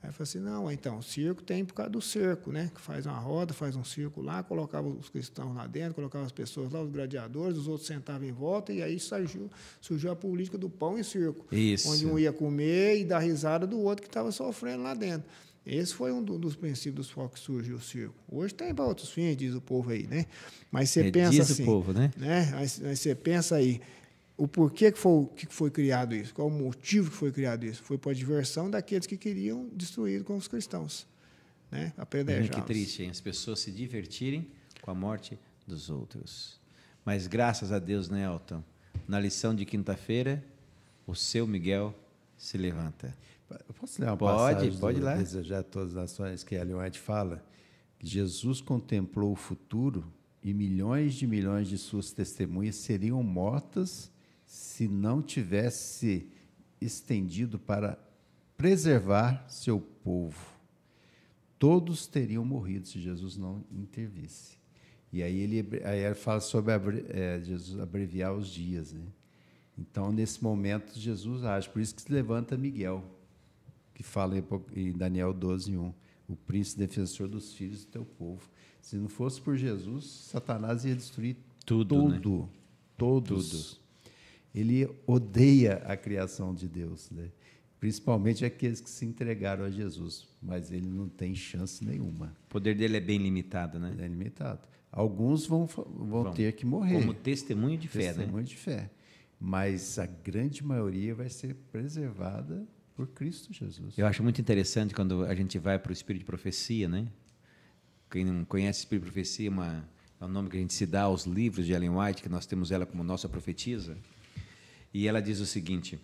Speaker 2: Aí eu falei assim, não, então, o circo tem por causa do cerco, né? Que faz uma roda, faz um circo lá, colocava os cristãos lá dentro, colocava as pessoas lá, os gladiadores, os outros sentavam em volta, e aí surgiu a política do pão e circo.
Speaker 1: Isso.
Speaker 2: Onde um ia comer e dar risada do outro que estava sofrendo lá dentro. Esse foi um dos princípios dos quais surgiu o circo. Hoje tem para outros fins, diz o povo aí, né? Mas você pensa
Speaker 1: diz
Speaker 2: assim...
Speaker 1: o povo, né?
Speaker 2: Mas você pensa aí, o porquê que foi criado isso? Qual o motivo que foi criado isso? Foi para a diversão daqueles que queriam destruir com os cristãos, né?
Speaker 1: Que triste, hein? As pessoas se divertirem com a morte dos outros. Mas graças a Deus, né, Elton? Na lição de quinta-feira, o seu Miguel se levanta.
Speaker 3: Eu posso ler uma passagem
Speaker 1: pode
Speaker 3: do
Speaker 1: lá.
Speaker 3: Desejar Todas as Nações, que Ellen White fala que Jesus contemplou o futuro e milhões de suas testemunhas seriam mortas se não tivesse estendido para preservar seu povo. Todos teriam morrido se Jesus não intervisse. E aí ele fala sobre Jesus abreviar os dias, né? Então, nesse momento, Jesus age. Por isso que se levanta Miguel, que fala em Daniel 12:1, o príncipe defensor dos filhos do teu povo. Se não fosse por Jesus, Satanás ia destruir tudo,
Speaker 1: né?
Speaker 3: Todos.
Speaker 1: Tudo.
Speaker 3: Ele odeia a criação de Deus, né? Principalmente aqueles que se entregaram a Jesus, mas ele não tem chance nenhuma.
Speaker 1: O poder dele é bem limitado, né?
Speaker 3: É limitado. Alguns vão ter que morrer.
Speaker 1: Como testemunho de fé,
Speaker 3: Testemunho de fé. Mas a grande maioria vai ser preservada por Cristo Jesus.
Speaker 1: Eu acho muito interessante quando a gente vai para o Espírito de Profecia, né? Quem não conhece Espírito de Profecia, é o nome que a gente se dá aos livros de Ellen White, que nós temos ela como nossa profetisa. E ela diz o seguinte,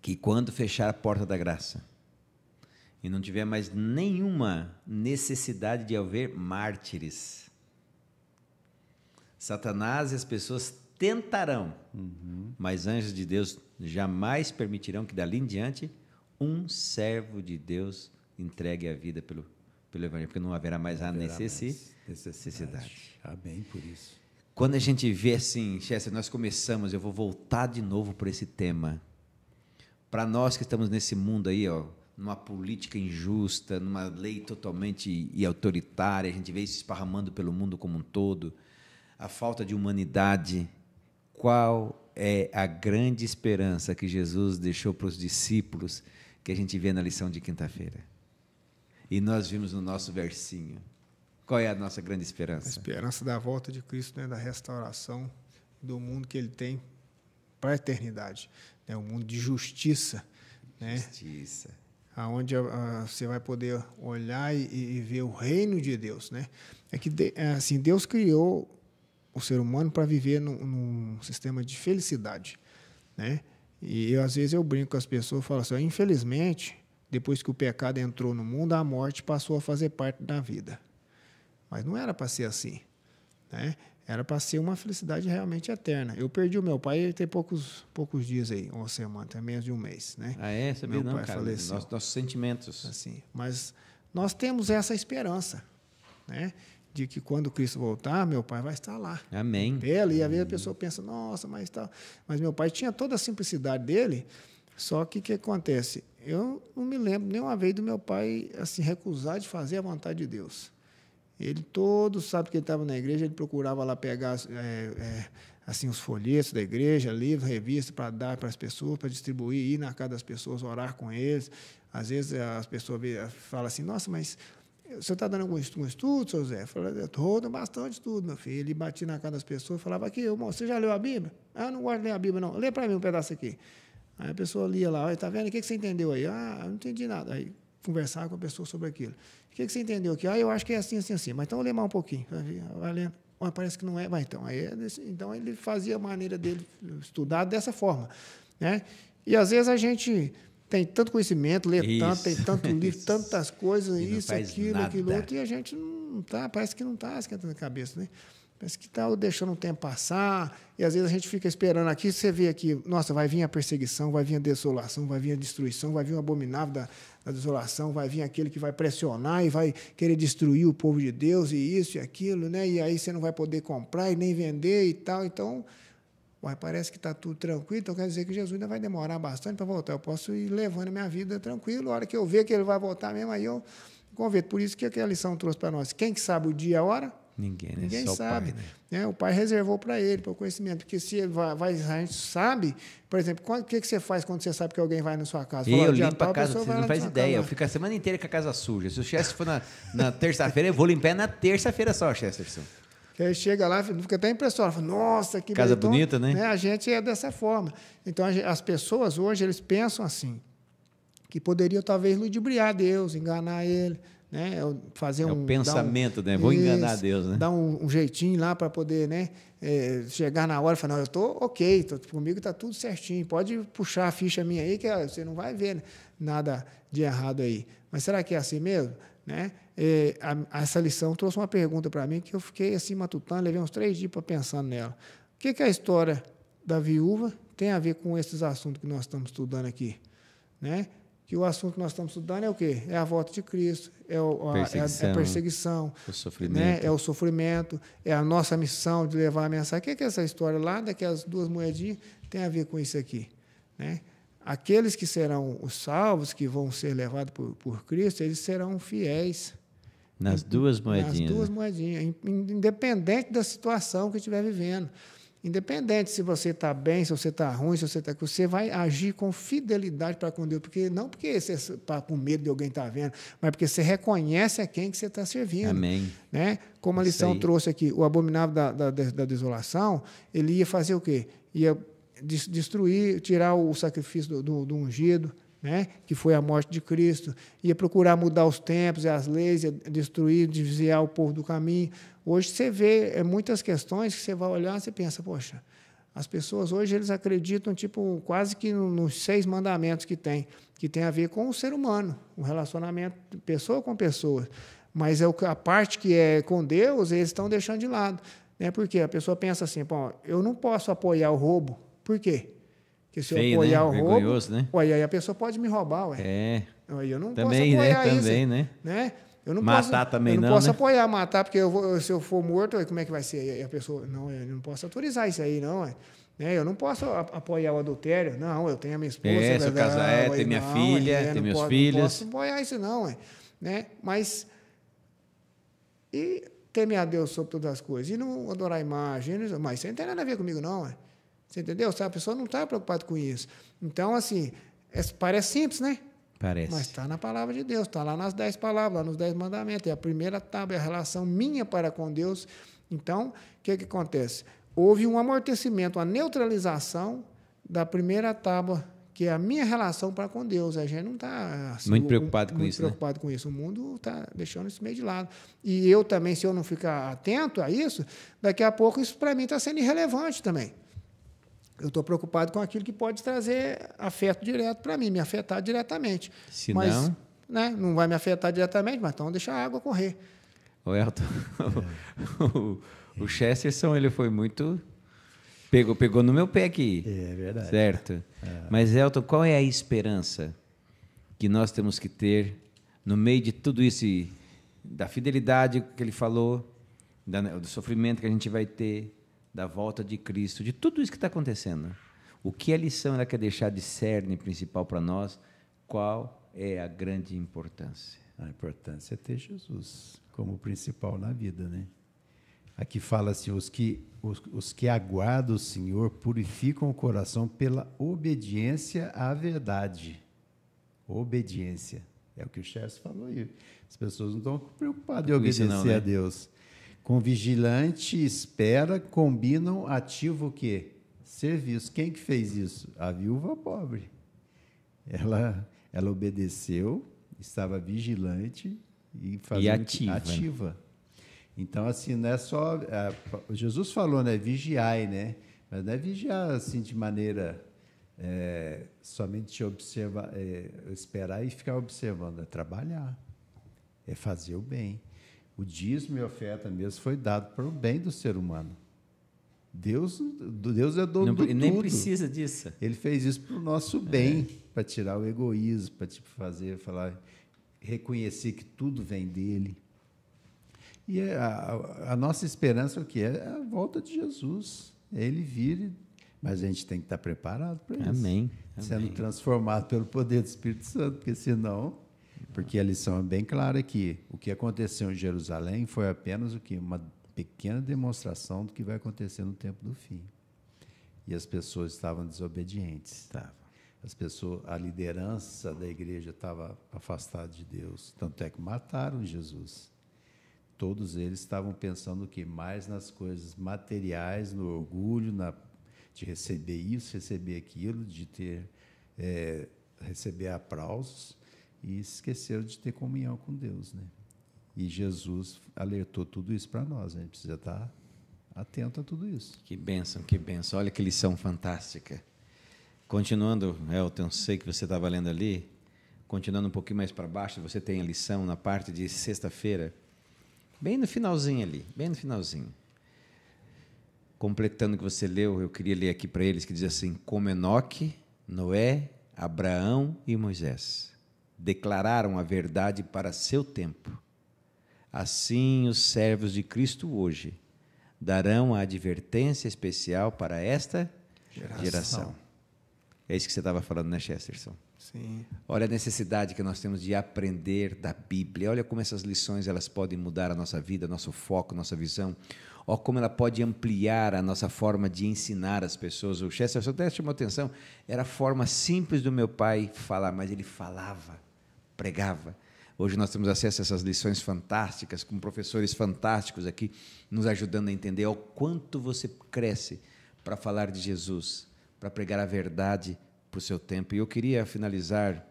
Speaker 1: que quando fechar a porta da graça e não tiver mais nenhuma necessidade de haver mártires, Satanás e as pessoas tentarão, mas anjos de Deus jamais permitirão que dali em diante um servo de Deus entregue a vida pelo Evangelho, porque não haverá mais a necessidade.
Speaker 3: Amém por isso.
Speaker 1: Quando a gente vê assim, Chester, nós começamos, eu vou voltar de novo para esse tema. Para nós que estamos nesse mundo aí, ó, numa política injusta, numa lei totalmente autoritária, a gente vê isso esparramando pelo mundo como um todo, a falta de humanidade. Qual é a grande esperança que Jesus deixou para os discípulos que a gente vê na lição de quinta-feira? E nós vimos no nosso versinho. Qual é a nossa grande esperança?
Speaker 2: A esperança da volta de Cristo, né, da restauração do mundo que Ele tem para a eternidade. Né, um mundo de justiça.
Speaker 1: Justiça.
Speaker 2: Né, onde você vai poder olhar e ver o reino de Deus. Né? É que assim, Deus criou o ser humano para viver num sistema de felicidade. Né? E às vezes eu brinco com as pessoas e falo assim, infelizmente, depois que o pecado entrou no mundo, a morte passou a fazer parte da vida. Mas não era para ser assim. Né? Era para ser uma felicidade realmente eterna. Eu perdi o meu pai, ele tem poucos dias aí, uma semana, tem menos de um mês. Né?
Speaker 1: Ah, é? Sabia
Speaker 2: meu
Speaker 1: não,
Speaker 2: pai
Speaker 1: cara.
Speaker 2: faleceu.
Speaker 1: Nossos sentimentos.
Speaker 2: Assim, mas nós temos essa esperança, né? De que quando Cristo voltar, meu pai vai estar lá.
Speaker 1: Amém.
Speaker 2: E às vezes a pessoa pensa, nossa, mas tal. Mas meu pai tinha toda a simplicidade dele, só que o que acontece? Eu não me lembro nenhuma vez do meu pai assim, recusar de fazer a vontade de Deus. Ele todo sabe que ele estava na igreja, ele procurava lá pegar assim, os folhetos da igreja, livros, revistas, para dar para as pessoas, para distribuir, ir na casa das pessoas, orar com eles. Às vezes as pessoas falam assim, nossa, mas o senhor está dando algum estudo, seu Zé? Eu falei, estou dando bastante estudo, meu filho. Ele batia na casa das pessoas e falava, aqui, irmão, você já leu a Bíblia? Ah, eu não gosto de ler a Bíblia, não. Lê para mim um pedaço aqui. Aí a pessoa lia lá, está vendo? O que você entendeu aí? Ah, eu não entendi nada. Aí conversava com a pessoa sobre aquilo. O que você entendeu aqui? Ah, eu acho que é assim, assim, assim. Mas então lê mais um pouquinho. Vai lendo. Ah, parece que não é. Vai, então. Então ele fazia a maneira dele estudar dessa forma. Né? E às vezes a gente tem tanto conhecimento, lê tanto, tem tanto livro, tantas coisas, isso, aquilo outro, e a gente não está, parece que não está esquentando a cabeça, né? Parece que está deixando o tempo passar, e às vezes a gente fica esperando aqui, você vê aqui, nossa, vai vir a perseguição, vai vir a desolação, vai vir a destruição, vai vir o abominável da desolação, vai vir aquele que vai pressionar e vai querer destruir o povo de Deus, e isso e aquilo, né? E aí você não vai poder comprar e nem vender e tal, então... Ué, parece que está tudo tranquilo, então quer dizer que Jesus ainda vai demorar bastante para voltar. Eu posso ir levando a minha vida tranquilo, a hora que eu ver que ele vai voltar mesmo, aí eu converto. Por isso que aquela lição trouxe para nós. Quem que sabe o dia e a hora?
Speaker 1: Ninguém, né?
Speaker 2: Ninguém
Speaker 1: só
Speaker 2: sabe.
Speaker 1: O pai,
Speaker 2: né? O pai reservou para ele, para o conhecimento. Porque se ele a gente sabe, por exemplo, o que você faz quando você sabe que alguém vai na sua casa?
Speaker 1: Eu limpo a casa, você não faz ideia. Eu fico a semana inteira com a casa suja. Se o Chester for na terça-feira, eu vou limpar na terça-feira só, Chesterson.
Speaker 2: Que aí chega lá, fica até impressionado. Fala, nossa, que
Speaker 1: casa bonita, né?
Speaker 2: A gente é dessa forma. Então, as pessoas hoje, eles pensam assim, que poderiam talvez ludibriar Deus, enganar Ele, né? Fazer
Speaker 1: o pensamento, né? Vou enganar Deus, né?
Speaker 2: Dar um jeitinho lá para poder, né? Chegar na hora e falar, não, eu estou ok, comigo está tudo certinho, pode puxar a ficha minha aí, que você não vai ver nada de errado aí. Mas será que é assim mesmo? Né? Essa lição trouxe uma pergunta para mim que eu fiquei assim matutando, levei uns 3 dias para pensando nela. O que a história da viúva tem a ver com esses assuntos que nós estamos estudando aqui? Né? Que o assunto que nós estamos estudando é o quê? É a volta de Cristo, é a perseguição,
Speaker 1: o sofrimento.
Speaker 2: Né? É o sofrimento, é a nossa missão de levar a mensagem. O que essa história lá, daquelas 2 moedinhas, tem a ver com isso aqui? Né? Aqueles que serão os salvos, que vão ser levados por Cristo, eles serão fiéis.
Speaker 1: Nas 2 moedinhas.
Speaker 2: Nas 2 moedinhas, independente da situação que estiver vivendo. Independente se você está bem, se você está ruim, se você vai agir com fidelidade para com Deus, porque não porque você está com medo de alguém estar vendo, mas porque você reconhece a quem que você está servindo.
Speaker 1: Amém.
Speaker 2: Né? Como a lição trouxe aqui, o abominável da desolação, ele ia fazer o quê? Ia destruir, tirar o sacrifício do ungido, né? Que foi a morte de Cristo, ia procurar mudar os tempos e as leis, ia destruir, desviar o povo do caminho. Hoje você vê muitas questões que você vai olhar e você pensa, poxa, as pessoas hoje eles acreditam tipo, quase que nos 6 mandamentos que tem a ver com o ser humano, um relacionamento de pessoa com pessoa. Mas a parte que é com Deus, eles estão deixando de lado. Né? Porque a pessoa pensa assim, pô, eu não posso apoiar o roubo. Por quê? Porque se eu apoiar o roubo,
Speaker 1: né?
Speaker 2: Aí a pessoa pode me roubar. Eu não
Speaker 1: também,
Speaker 2: posso apoiar isso.
Speaker 1: Também, né?
Speaker 2: Eu não
Speaker 1: matar
Speaker 2: posso,
Speaker 1: também
Speaker 2: eu não
Speaker 1: não,
Speaker 2: posso
Speaker 1: né?
Speaker 2: apoiar, matar, porque se eu for morto, como é que vai ser? E a pessoa, não, eu não posso autorizar isso aí, não. Eu não posso apoiar o adultério. Não, eu tenho a minha esposa.
Speaker 1: Sou casado, tenho minha filha, tenho meus filhos.
Speaker 2: Não posso apoiar isso, não. Né? Mas, e temer a Deus sobre todas as coisas, e não adorar a imagem, mas isso não tem nada a ver comigo, não. Você entendeu? A pessoa não está preocupada com isso. Então, assim, parece simples, né?
Speaker 1: Parece.
Speaker 2: Mas está na palavra de Deus, está lá nas 10 palavras, lá nos 10 mandamentos. É a primeira tábua, é a relação minha para com Deus. Então, o que acontece? Houve um amortecimento, uma neutralização da primeira tábua, que é a minha relação para com Deus. A gente não está assim,
Speaker 1: muito preocupado com isso.
Speaker 2: Muito preocupado com isso. O mundo está deixando isso meio de lado. E eu também, se eu não ficar atento a isso, daqui a pouco isso para mim está sendo irrelevante também. Eu estou preocupado com aquilo que pode trazer afeto direto para mim, me afetar diretamente.
Speaker 1: Se
Speaker 2: mas,
Speaker 1: não...
Speaker 2: Né, não vai me afetar diretamente, mas então deixa a água correr.
Speaker 1: O Elton, o Chesterson, ele foi muito... Pegou no meu pé aqui.
Speaker 3: É verdade.
Speaker 1: Certo? Mas, Elton, qual é a esperança que nós temos que ter no meio de tudo isso, da fidelidade que ele falou, do sofrimento que a gente vai ter, da volta de Cristo, de tudo isso que está acontecendo? O que a lição ela quer deixar de cerne principal para nós? Qual é a grande importância?
Speaker 3: A importância é ter Jesus como principal na vida, né? Aqui fala assim, os que aguardam o Senhor purificam o coração pela obediência à verdade. Obediência. É o que o Chester falou aí. As pessoas não estão preocupadas em obedecer a Deus. Com vigilante espera, combinam ativo o quê? Serviço. Quem que fez isso? A viúva pobre. Ela obedeceu, estava vigilante e ativa. Então, assim, não é só... Jesus falou, né? Vigiai, né? Mas não é vigiar, assim, de maneira... somente esperar e ficar observando. É trabalhar. É fazer o bem. O dízimo e a oferta mesmo foi dado para o bem do ser humano. Deus é dono de tudo.
Speaker 1: Nem precisa disso.
Speaker 3: Ele fez isso para o nosso bem, para tirar o egoísmo, para reconhecer que tudo vem dele. E a nossa esperança é o quê? É a volta de Jesus. É ele vir, mas a gente tem que estar preparado para isso.
Speaker 1: Amém.
Speaker 3: Sendo transformado pelo poder do Espírito Santo, porque senão... Porque a lição é bem clara aqui. O que aconteceu em Jerusalém foi apenas o quê? Uma pequena demonstração do que vai acontecer no tempo do fim. E as pessoas estavam desobedientes. A liderança da igreja estava afastada de Deus. Tanto é que mataram Jesus. Todos eles estavam pensando o quê? Mais nas coisas materiais, no orgulho, de receber isso, receber aquilo, de receber aplausos. E esqueceram de ter comunhão com Deus, né? E Jesus alertou tudo isso para nós. A gente precisa estar atento a tudo isso.
Speaker 1: Que bênção, que bênção. Olha que lição fantástica. Continuando, Elton, sei que você estava lendo ali, continuando um pouquinho mais para baixo, você tem a lição na parte de sexta-feira, bem no finalzinho ali, bem no finalzinho. Completando o que você leu, eu queria ler aqui para eles, que diz assim, como Enoque, Noé, Abraão e Moisés declararam a verdade para seu tempo. Assim, os servos de Cristo hoje darão a advertência especial para esta geração. É isso que você estava falando, né, Chesterson?
Speaker 2: Sim.
Speaker 1: Olha a necessidade que nós temos de aprender da Bíblia. Olha como essas lições elas podem mudar a nossa vida, nosso foco, nossa visão. ó como ela pode ampliar a nossa forma de ensinar as pessoas. O Chester só até chamou atenção, era a forma simples do meu pai falar, mas ele falava, pregava. Hoje nós temos acesso a essas lições fantásticas, com professores fantásticos aqui, nos ajudando a entender ao quanto você cresce para falar de Jesus, para pregar a verdade para o seu tempo. E eu queria finalizar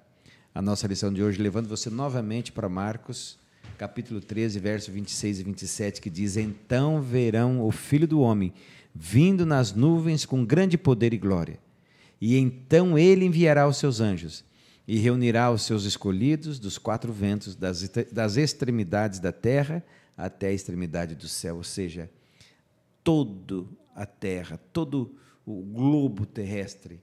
Speaker 1: a nossa lição de hoje levando você novamente para Marcos, capítulo 13, verso 26 e 27, que diz: então verão o Filho do Homem vindo nas nuvens com grande poder e glória, e então ele enviará os seus anjos, e reunirá os seus escolhidos dos quatro ventos, das extremidades da terra até a extremidade do céu. Ou seja, toda a terra, todo o globo terrestre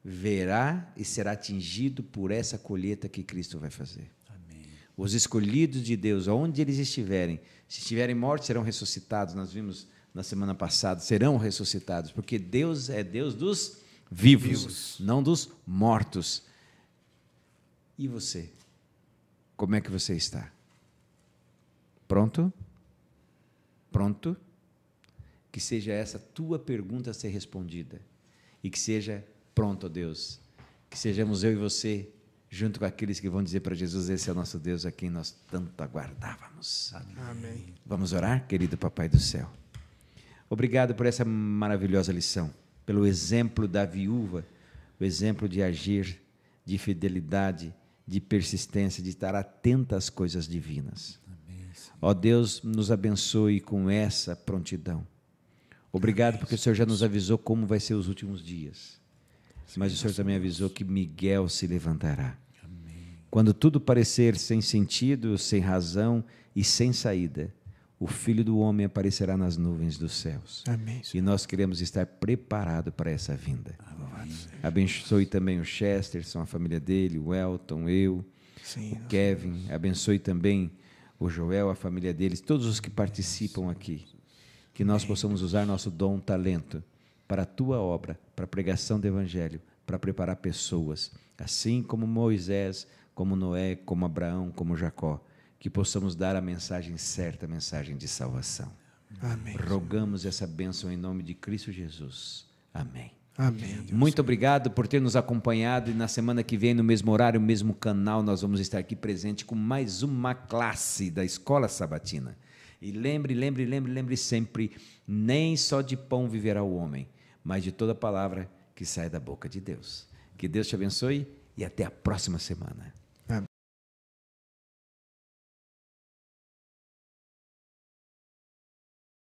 Speaker 1: verá e será atingido por essa colheita que Cristo vai fazer. Amém. Os escolhidos de Deus, onde eles estiverem, se estiverem mortos, serão ressuscitados. Nós vimos na semana passada, serão ressuscitados, porque Deus é Deus dos vivos. Não dos mortos. E você? Como é que você está? Pronto? Pronto? Que seja essa tua pergunta a ser respondida. E que seja pronto, ó Deus. Que sejamos eu e você, junto com aqueles que vão dizer para Jesus: esse é o nosso Deus a quem nós tanto aguardávamos.
Speaker 2: Amém.
Speaker 1: Vamos orar, querido Papai do céu. Obrigado por essa maravilhosa lição, pelo exemplo da viúva, o exemplo de agir, de fidelidade, de persistência, de estar atenta às coisas divinas. Ó Deus, nos abençoe com essa prontidão. Obrigado porque o Senhor já nos avisou como vai ser os últimos dias. Mas o Senhor também avisou que Miguel se levantará. Quando tudo parecer sem sentido, sem razão e sem saída, o Filho do Homem aparecerá nas nuvens dos céus.
Speaker 2: Amém.
Speaker 1: E nós queremos estar preparados para essa vinda. Abençoe também o Chesterson, a família dele, o Elton, eu, o Kevin. Abençoe também o Joel, a família deles, todos os que participam aqui. Que nós possamos usar nosso dom, talento, para a tua obra, para a pregação do Evangelho, para preparar pessoas, assim como Moisés, como Noé, como Abraão, como Jacó, que possamos dar a mensagem certa, a mensagem de salvação.
Speaker 2: Amém.
Speaker 1: Rogamos essa bênção em nome de Cristo Jesus. Amém.
Speaker 2: Amém.
Speaker 1: Muito obrigado por ter nos acompanhado, e na semana que vem, no mesmo horário, no mesmo canal, nós vamos estar aqui presente com mais uma classe da Escola Sabatina. E lembre sempre, nem só de pão viverá o homem, mas de toda palavra que sai da boca de Deus. Que Deus te abençoe e até a próxima semana.